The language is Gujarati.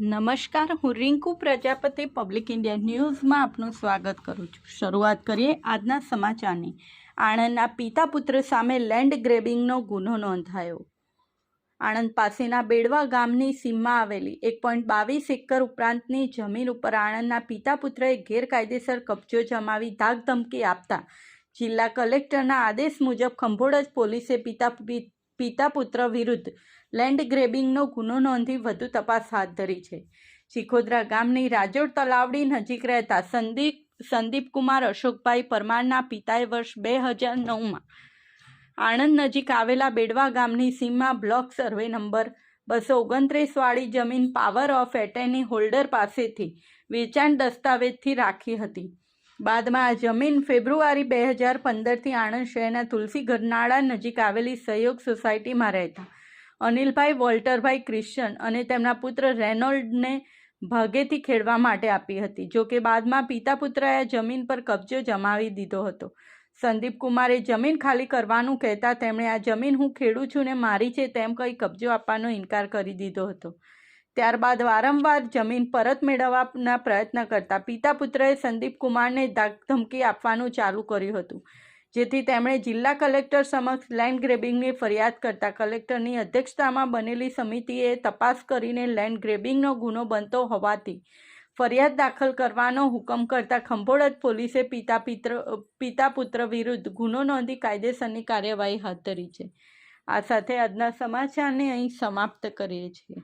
નમસ્કાર, હું રિંકુ પ્રજાપતિ પબ્લિક ઇન્ડિયા ન્યૂઝમાં આપનું સ્વાગત કરું છું। શરૂઆત કરીએ આજના સમાચારની। આણંદના પિતા પુત્ર સામે લેન્ડ ગ્રેબિંગનો ગુનો નોંધાયો। આણંદ પાસેના બેડવા ગામની સીમમાં આવેલી 1.22 એકર ઉપરાંતની જમીન ઉપર આણંદના પિતા પુત્રએ ગેરકાયદેસર કબજો જમાવી ધાકધમકી આપતા જિલ્લા કલેક્ટરના આદેશ મુજબ ખંભોળજ પોલીસે પિતા પુત્ર વિરુદ્ધ લેન્ડ ગ્રેબિંગનો ગુનો નોંધી વધુ તપાસ હાથ ધરી છે। ચીખોદરા ગામની રાજોડ તલાવડી નજીક રહેતા સંદીપ કુમાર અશોકભાઈ પરમારના પિતાએ વર્ષ 2009માં આણંદ નજીક આવેલા બેડવા ગામની સીમમાં બ્લોક સર્વે નંબર 229 વાળી જમીન પાવર ઓફ એટર્ની હોલ્ડર પાસેથી વેચાણ દસ્તાવેજથી રાખી હતી। બાદમાં આ જમીન ફેબ્રુઆરી 2015થી આણંદ શહેરના તુલસી ગરનાળા નજીક આવેલી સહયોગ સોસાયટીમાં રહેતા અનિલભાઈ વોલ્ટરભાઈ ક્રિશ્ચન અને તેમના પુત્ર રેનોલ્ડને ભાગેથી ખેડવા માટે આપી હતી। જોકે બાદમાં પિતા પુત્રએ આ જમીન પર કબજો જમાવી દીધો હતો। સંદીપ કુમારે જમીન ખાલી કરવાનું કહેતા તેમણે આ જમીન હું ખેડું છું ને મારી છે તેમ કહી કબજો આપવાનો ઇનકાર કરી દીધો હતો। ત્યારબાદ વારંવાર જમીન પરત મેળવવાના પ્રયત્ન કરતા પિતા પુત્રએ સંદીપ કુમારને ધમકી આપવાનું ચાલુ કર્યું હતું, જેથી તેમણે જિલ્લા કલેક્ટર સમક્ષ લેન્ડ ગ્રેબિંગની ફરિયાદ કરતા કલેક્ટરની અધ્યક્ષતામાં બનેલી સમિતિએ તપાસ કરીને લેન્ડ ગ્રેબિંગનો ગુનો બનતો હોવાથી ફરિયાદ દાખલ કરવાનો હુકમ કરતા ખંભોળજ પોલીસે પિતા પુત્ર વિરુદ્ધ ગુનો નોંધી કાયદેસરની કાર્યવાહી હાથ ધરી છે। આ સાથે આજના સમાચારને અહીં સમાપ્ત કરીએ છીએ।